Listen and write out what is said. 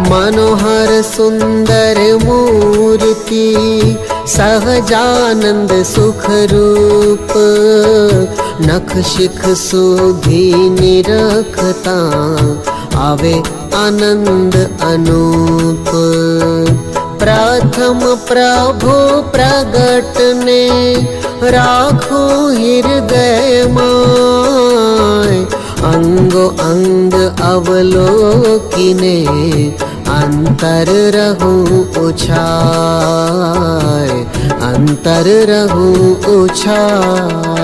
मनोहर सुंदर मूर्ति सहजानंद सुख रूप नख शिख सुधी निरखता आवे आनंद अनूप। प्रथम प्रभु प्रगट ने राखो हृदय माय अंगो अंग अवलोकिने अंतर रहूं उछाय अंतर रहूं उछाय।